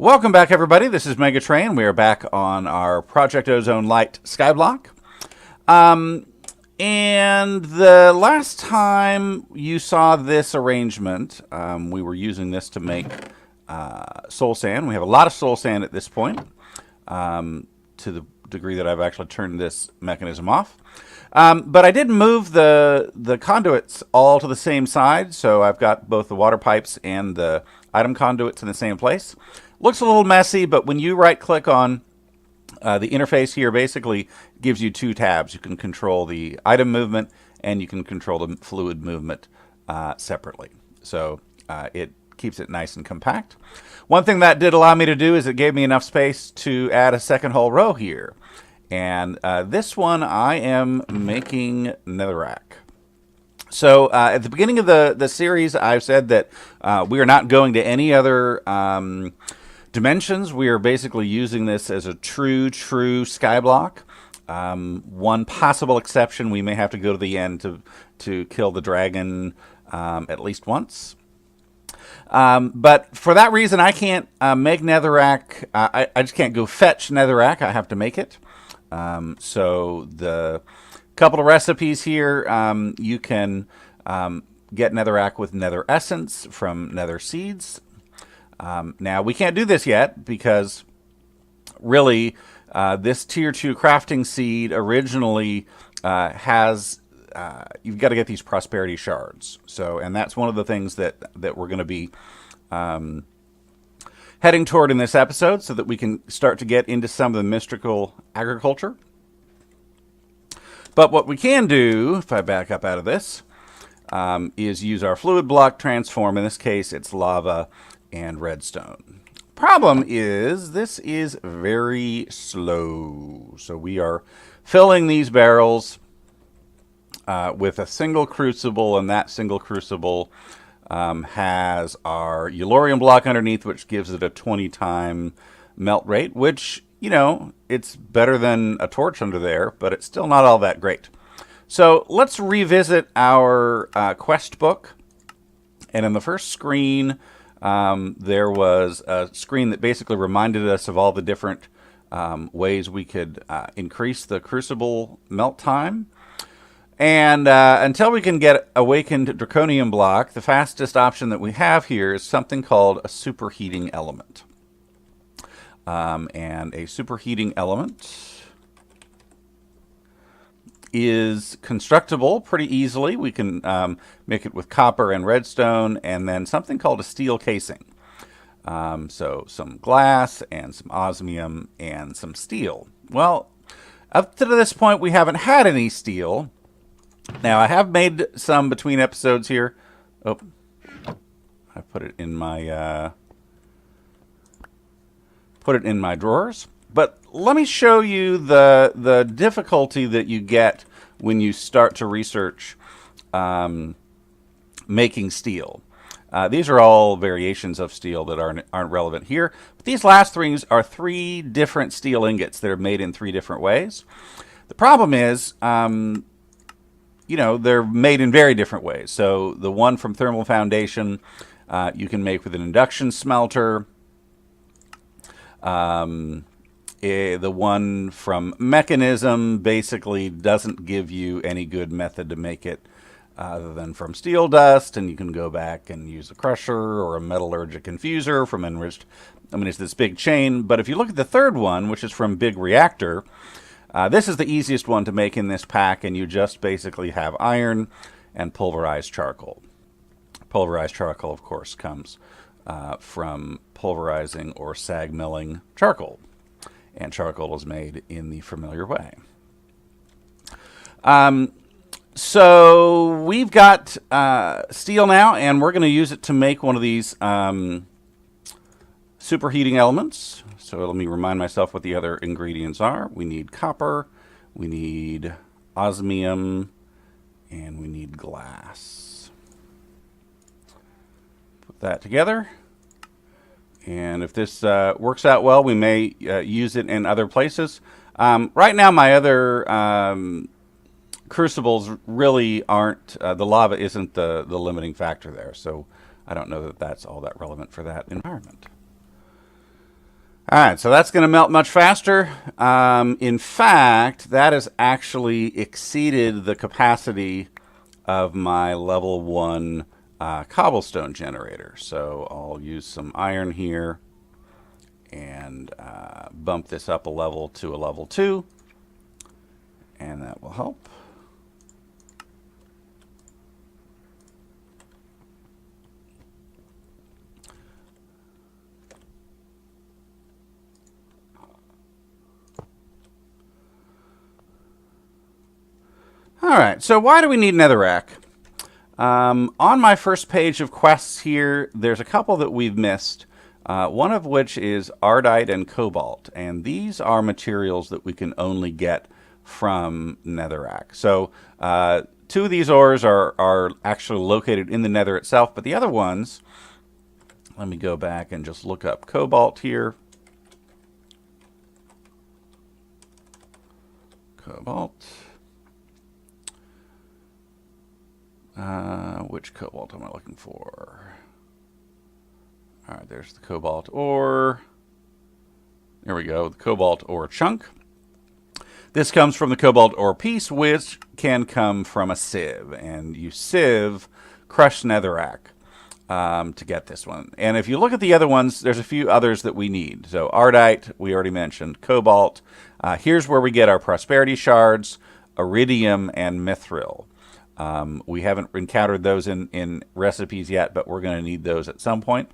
Welcome back, everybody. This is MegaTrain. We are back on our Project Ozone LIte Skyblock. And the last time you saw this arrangement, we were using this to make soul sand. We have a lot of soul sand at this point, to the degree that I've actually turned this mechanism off. But I did move the conduits all to the same side, so I've got both the water pipes and the item conduits in the same place. Looks a little messy, but when you right-click on the interface here, basically gives you two tabs. You can control the item movement, and you can control the fluid movement separately. So it keeps it nice and compact. One thing that did allow me to do is it gave me enough space to add a second whole row here. And this one I am making Netherrack. So at the beginning of the series, I've said that we are not going to any other dimensions. We are basically using this as a true skyblock. One possible exception, we may have to go to the end to kill the dragon at least once. But for that reason, I can't make Netherrack. I just can't go fetch Netherrack. I have to make it. So the couple of recipes here, you can get Netherrack with Nether Essence from Nether Seeds. Now, we can't do this yet because really this Tier 2 crafting seed originally has, you've got to get these prosperity shards. So, and that's one of the things that we're going to be heading toward in this episode so that we can start to get into some of the mystical agriculture. But what we can do, if I back up out of this, is use our fluid block transform. In this case, it's lava and redstone. Problem is, this is very slow. So we are filling these barrels with a single crucible, and that single crucible has our Yellorium block underneath, which gives it a 20-time melt rate, which, you know, it's better than a torch under there, but it's still not all that great. So let's revisit our quest book. And in the first screen, there was a screen that basically reminded us of all the different ways we could increase the crucible melt time. And until we can get awakened draconium block, the fastest option that we have here is something called a superheating element. And a superheating element is constructible pretty easily. We can make it with copper and redstone, and then something called a steel casing. So some glass and some osmium and some steel. Well, up to this point, we haven't had any steel. Now, I have made some between episodes here. Oh, I put it in my drawers. But let me show you the difficulty that you get when you start to research making steel. These are all variations of steel that aren't relevant here. But these last three are three different steel ingots that are made in three different ways. The problem is, you know, they're made in very different ways. So the one from Thermal Foundation, you can make with an induction smelter. The one from Mechanism basically doesn't give you any good method to make it other than from steel dust, and you can go back and use a crusher or a metallurgic infuser from enriched. I mean, it's this big chain. But if you look at the third one, which is from Big Reactor, this is the easiest one to make in this pack, and you just basically have iron and pulverized charcoal. Pulverized charcoal, of course, comes from pulverizing or sag milling charcoal. And charcoal is made in the familiar way. So we've got steel now, and we're going to use it to make one of these superheating elements. So let me remind myself what the other ingredients are. We need copper, we need osmium, and we need glass. Put that together. And if this works out well, we may use it in other places. Right now, my other crucibles really aren't, the lava isn't the limiting factor there. So I don't know that that's all that relevant for that environment. All right, so that's going to melt much faster. In fact, that has actually exceeded the capacity of my level 1 cobblestone generator. So I'll use some iron here and bump this up a level to a level 2, and that will help. All right, so why do we need Netherrack? On my first page of quests here, there's a couple that we've missed, one of which is Ardite and Cobalt, and these are materials that we can only get from Netherrack. So 2 of these ores are actually located in the Nether itself, but the other ones, let me go back and just look up Cobalt here. Cobalt. Which cobalt am I looking for? All right, there's the cobalt ore. There we go, the cobalt ore chunk. This comes from the cobalt ore piece, which can come from a sieve, and you sieve crushed netherrack to get this one. And if you look at the other ones, there's a few others that we need. So ardite, we already mentioned. Cobalt. Here's where we get our prosperity shards, iridium, and mithril. We haven't encountered those in recipes yet, but we're going to need those at some point.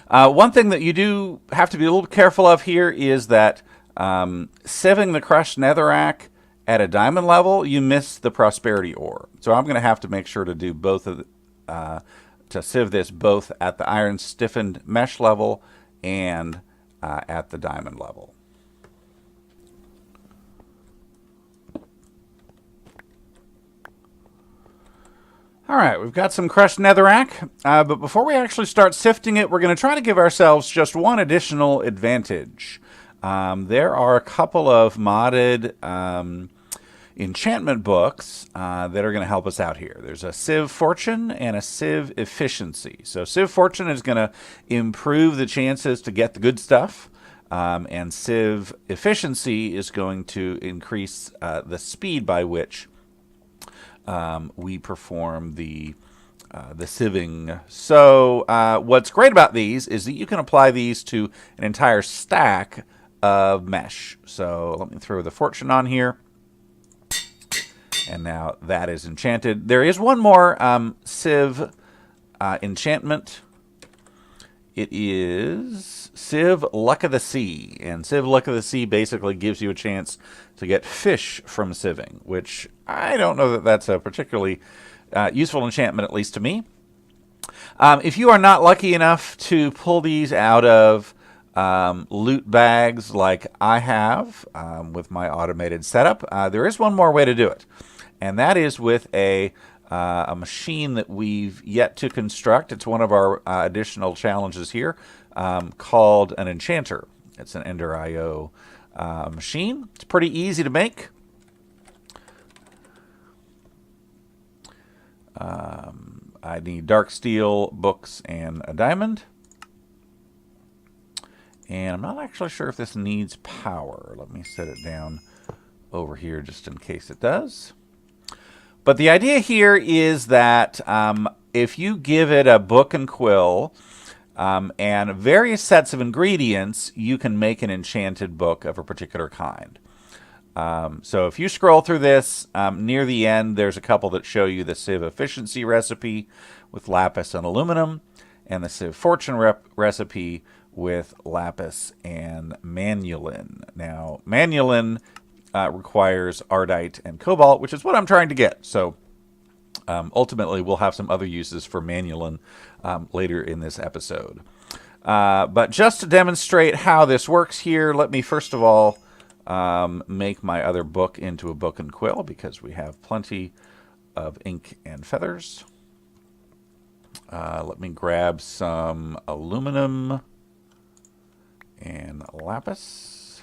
One thing that you do have to be a little careful of here is that sieving the crushed netherrack at a diamond level, you miss the prosperity ore. So I'm going to have to make sure to do both of to sieve this both at the iron stiffened mesh level and at the diamond level. All right, we've got some crushed netherrack, but before we actually start sifting it, we're going to try to give ourselves just one additional advantage. There are a couple of modded enchantment books that are going to help us out here. There's a Civ Fortune and a Civ Efficiency. So Civ Fortune is going to improve the chances to get the good stuff, and Civ Efficiency is going to increase the speed by which we perform the sieving. So what's great about these is that you can apply these to an entire stack of mesh. So let me throw the fortune on here. And now that is enchanted. There is one more sieve enchantment. It is Civ Luck of the Sea. And Civ Luck of the Sea basically gives you a chance to get fish from sieving, which I don't know that that's a particularly useful enchantment, at least to me. If you are not lucky enough to pull these out of loot bags like I have with my automated setup, there is one more way to do it. And that is with a machine that we've yet to construct. It's one of our additional challenges here, called an Enchanter. It's an Ender IO machine. It's pretty easy to make. I need dark steel, books, and a diamond. And I'm not actually sure if this needs power. Let me set it down over here just in case it does. But the idea here is that if you give it a book and quill and various sets of ingredients, you can make an enchanted book of a particular kind. So if you scroll through this, near the end, there's a couple that show you the Civ Efficiency recipe with lapis and aluminum, and the Civ Fortune recipe with lapis and manulin. Now, manulin requires ardite and cobalt, which is what I'm trying to get. So ultimately, we'll have some other uses for manulin later in this episode. But just to demonstrate how this works here, let me first of all make my other book into a book and quill, because we have plenty of ink and feathers. Let me grab some aluminum and lapis.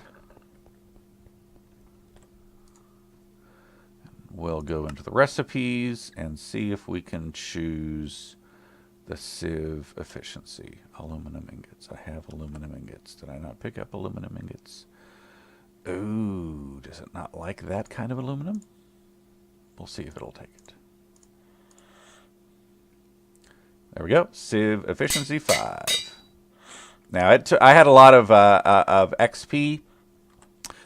We'll go into the recipes and see if we can choose the sieve efficiency. Aluminum ingots. I have aluminum ingots. Did I not pick up aluminum ingots? Ooh, does it not like that kind of aluminum? We'll see if it'll take it. There we go. Sieve efficiency 5. Now, I had a lot of XP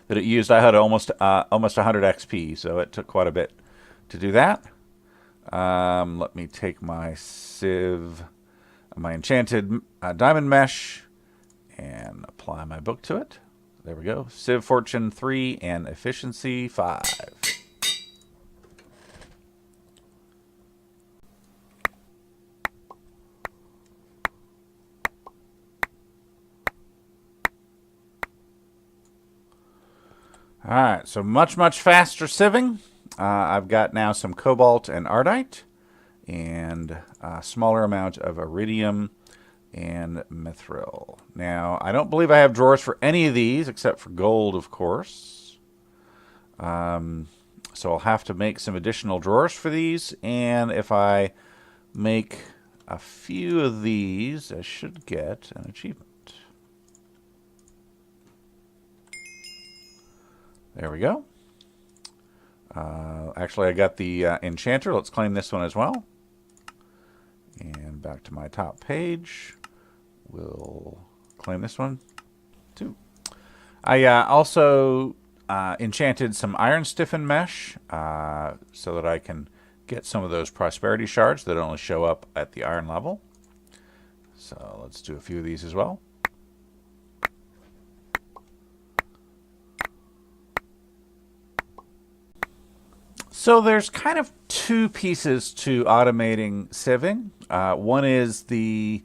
that it used. I had almost 100 XP, so it took quite a bit to do that. Let me take my sieve, my enchanted diamond mesh, and apply my book to it. There we go. Sieve fortune 3 and efficiency 5. All right, so much faster sieving. I've got now some cobalt and ardite, and a smaller amount of iridium and mithril. Now, I don't believe I have drawers for any of these, except for gold, of course. So I'll have to make some additional drawers for these, and if I make a few of these, I should get an achievement. There we go. Actually, I got the Enchanter. Let's claim this one as well. And back to my top page. We'll claim this one too. I also enchanted some iron stiffen mesh so that I can get some of those prosperity shards that only show up at the iron level. So let's do a few of these as well. So there's kind of two pieces to automating sieving. One is the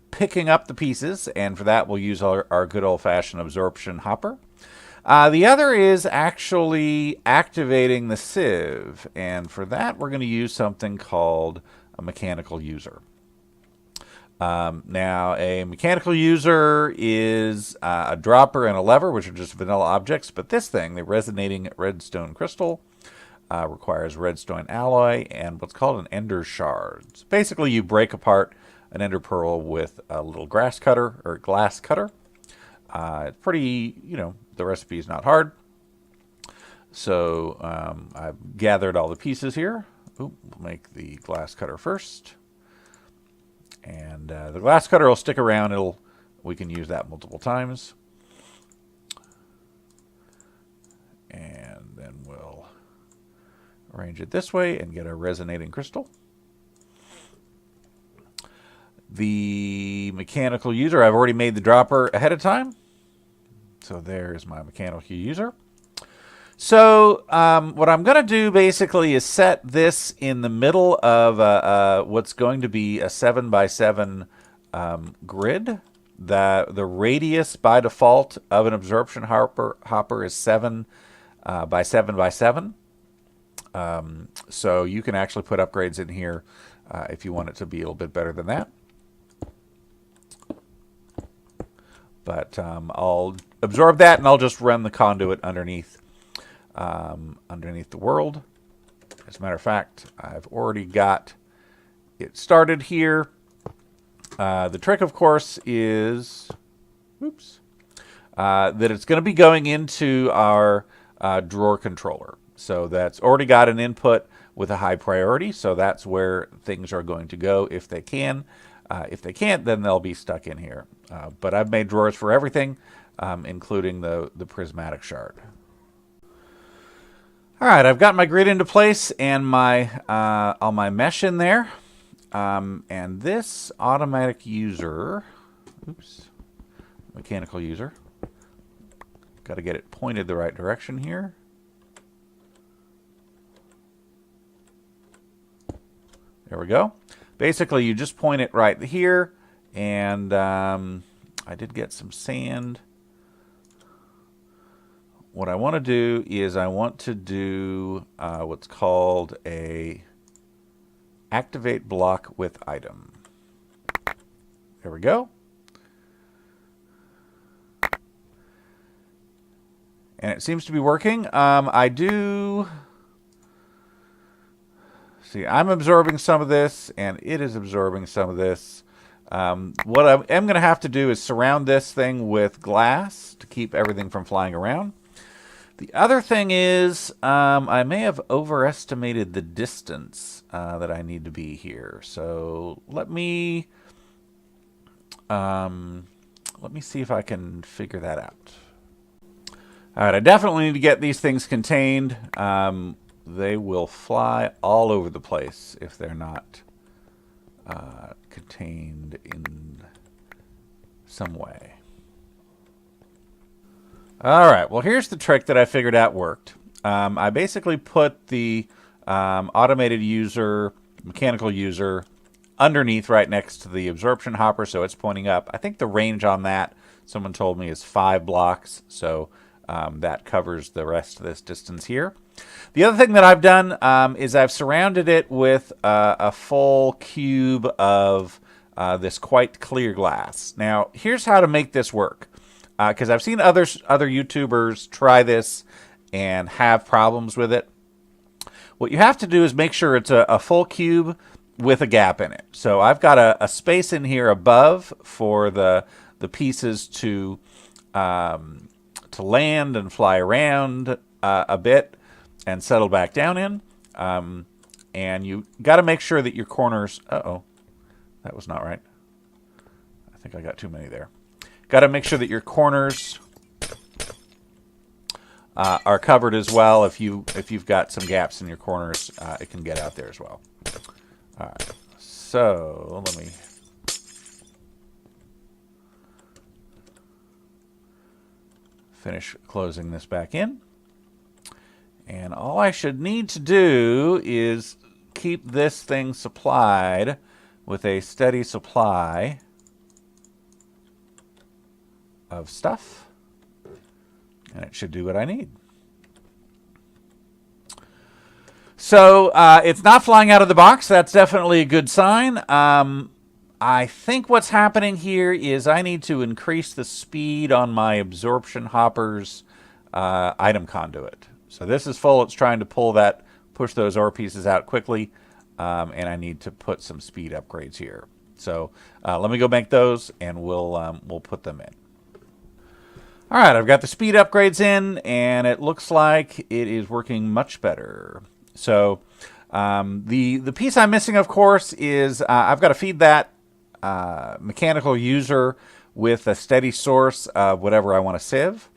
picking up the pieces, and for that we'll use our good old-fashioned absorption hopper. The other is actually activating the sieve, and for that we're going to use something called a mechanical user. Now, a mechanical user is a dropper and a lever, which are just vanilla objects, but this thing, the resonating redstone crystal, requires redstone alloy and what's called an ender shard. So basically, you break apart an ender pearl with a little glass cutter. It's pretty, the recipe is not hard. So I've gathered all the pieces here. We'll make the glass cutter first. And the glass cutter will stick around. We can use that multiple times. And then we'll arrange it this way and get a resonating crystal. The mechanical user, I've already made the dropper ahead of time. So there's my mechanical user. So what I'm going to do basically is set this in the middle of what's going to be a 7x7 grid. The radius by default of an absorption hopper is 7 by 7 by 7. So you can actually put upgrades in here if you want it to be a little bit better than that. But I'll absorb that, and I'll just run the conduit underneath the world. As a matter of fact, I've already got it started here. The trick, of course, is that it's going to be going into our drawer controller. So that's already got an input with a high priority, so that's where things are going to go if they can. If they can't, then they'll be stuck in here. But I've made drawers for everything, including the prismatic shard. All right, I've got my grid into place and all my mesh in there. And this automatic user, mechanical user, got to get it pointed the right direction here. There we go. Basically, you just point it right here, and I did get some sand. What I want to do is I want to do what's called a activate block with item. There we go. And it seems to be working. I do See, I'm absorbing some of this, and it is absorbing some of this. What I am going to have to do is surround this thing with glass to keep everything from flying around. The other thing is, I may have overestimated the distance that I need to be here. So let me see if I can figure that out. All right, I definitely need to get these things contained. They will fly all over the place if they're not contained in some way. All right, well, here's the trick that I figured out worked. I basically put the automated user, mechanical user, underneath right next to the absorption hopper, so it's pointing up. I think the range on that, someone told me, is 5 blocks, so that covers the rest of this distance here. The other thing that I've done is I've surrounded it with a full cube of this quite clear glass. Now, here's how to make this work. Because I've seen other YouTubers try this and have problems with it. What you have to do is make sure it's a full cube with a gap in it. So I've got a space in here above for the pieces to land and fly around a bit and settle back down in. And you got to make sure that your corners... Uh-oh, that was not right. I think I got too many there. Got to make sure that your corners are covered as well. If you've got some gaps in your corners, it can get out there as well. All right, so let me finish closing this back in. And all I should need to do is keep this thing supplied with a steady supply of stuff, and it should do what I need. So it's not flying out of the box. That's definitely a good sign. I think what's happening here is I need to increase the speed on my absorption hopper's item conduit. So this is full. It's trying to push those ore pieces out quickly, and I need to put some speed upgrades here. So let me go make those, and we'll put them in. All right, I've got the speed upgrades in, and it looks like it is working much better. So the piece I'm missing, of course, is I've got to feed that mechanical user with a steady source of whatever I want to sieve.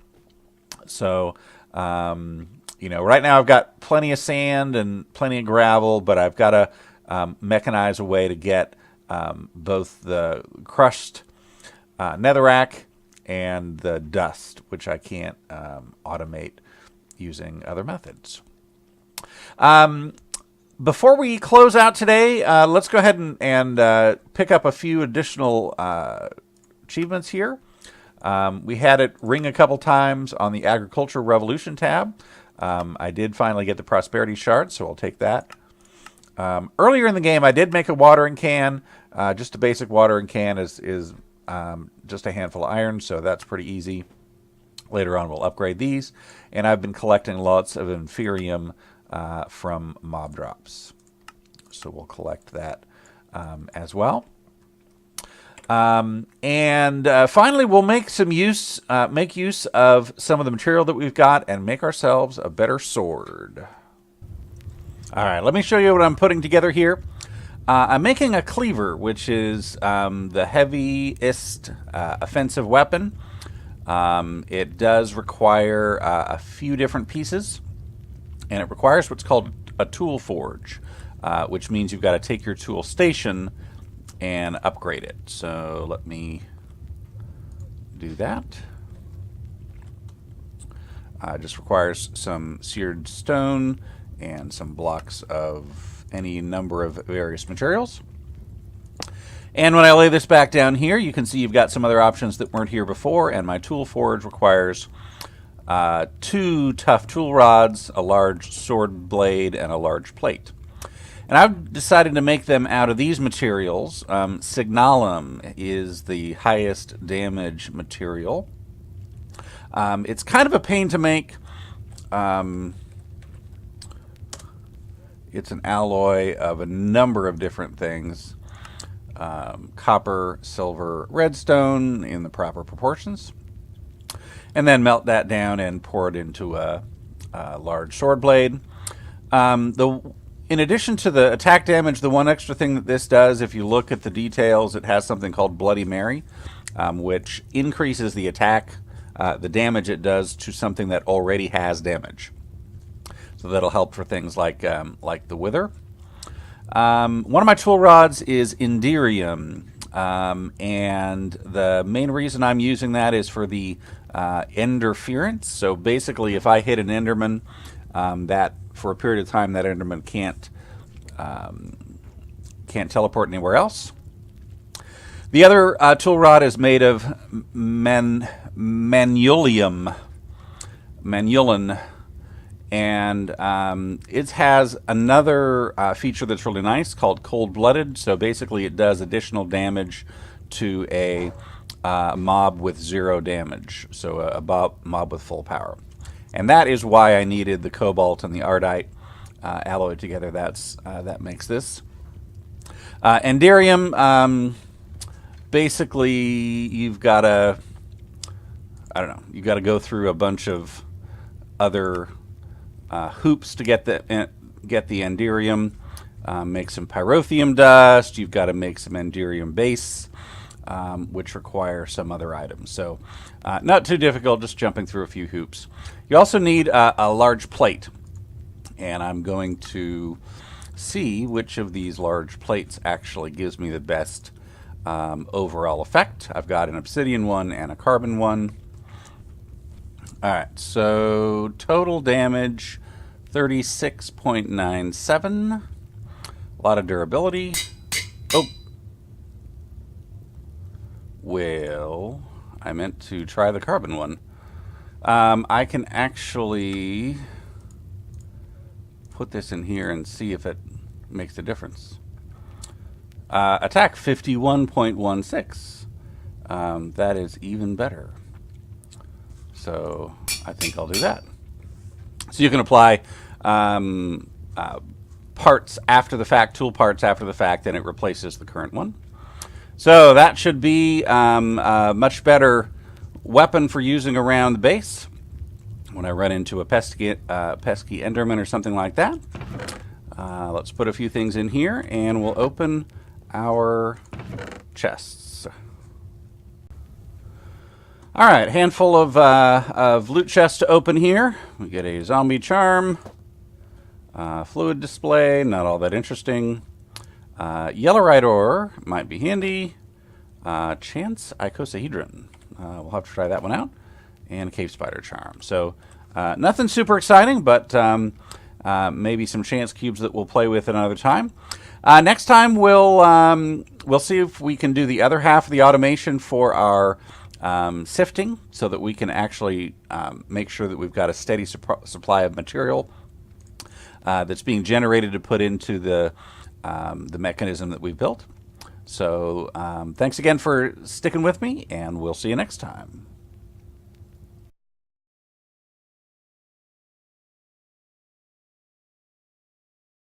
So, right now I've got plenty of sand and plenty of gravel, but I've got to mechanize a way to get both the crushed netherrack and the dust, which I can't automate using other methods. Before we close out today, let's go ahead and pick up a few additional achievements here. We had it ring a couple times on the Agriculture Revolution tab. I did finally get the Prosperity Shard, so I'll take that. Earlier in the game, I did make a watering can. Just a basic watering can is just a handful of iron, so that's pretty easy. Later on, we'll upgrade these. And I've been collecting lots of Inferium from mob drops. So we'll collect that as well. And finally, we'll make use of some of the material that we've got and make ourselves a better sword. All right, let me show you what I'm putting together here. I'm making a cleaver, which is the heaviest offensive weapon. It does require a few different pieces, and it requires what's called a tool forge, which means you've got to take your tool station and upgrade it. So let me do that. It just requires some seared stone and some blocks of any number of various materials. And when I lay this back down here, you can see you've got some other options that weren't here before, and my tool forge requires 2 tough tool rods, a large sword blade, and a large plate. And I've decided to make them out of these materials. Signalum is the highest damage material. It's kind of a pain to make. It's an alloy of a number of different things. Copper, silver, redstone in the proper proportions. And then melt that down and pour it into a large sword blade. In addition to the attack damage, the one extra thing that this does, if you look at the details, it has something called Bloody Mary, which increases the attack, the damage it does to something that already has damage. So that'll help for things like the Wither. One of my tool rods is Enderium, and the main reason I'm using that is for the Enderference. So basically, if I hit an Enderman, that for a period of time that Enderman can't teleport anywhere else. The other tool rod is made of Manulium, and it has another feature that's really nice called Cold-Blooded. So basically it does additional damage to a mob with 0 damage, so a mob with full power. And that is why I needed the Cobalt and the Ardite alloy together. That makes this. Enderium, basically you've got to, you've got to go through a bunch of other hoops to get the Enderium. Make some Pyrotheum dust. You've got to make some Enderium base, which require some other items. So not too difficult, just jumping through a few hoops. You also need a large plate, and I'm going to see which of these large plates actually gives me the best overall effect. I've got an obsidian one and a carbon one. Alright, so total damage 36.97. A lot of durability. Oh. Well, I meant to try the carbon one. I can actually put this in here and see if it makes a difference. Attack 51.16. That is even better. So I think I'll do that. So you can apply parts after the fact, tool parts after the fact, and it replaces the current one. So that should be a much better weapon for using around the base when I run into a pesky Enderman or something like that. Let's put a few things in here, and we'll open our chests. All right, handful of loot chests to open here. We get a zombie charm, fluid display, not all that interesting. Yellowite ore might be handy. Chance icosahedron. We'll have to try that one out. And a cave spider charm. So nothing super exciting, but maybe some chance cubes that we'll play with another time. Next time we'll see if we can do the other half of the automation for our sifting, so that we can actually make sure that we've got a steady supply of material that's being generated to put into the mechanism that we've built. So thanks again for sticking with me, and we'll see you next time.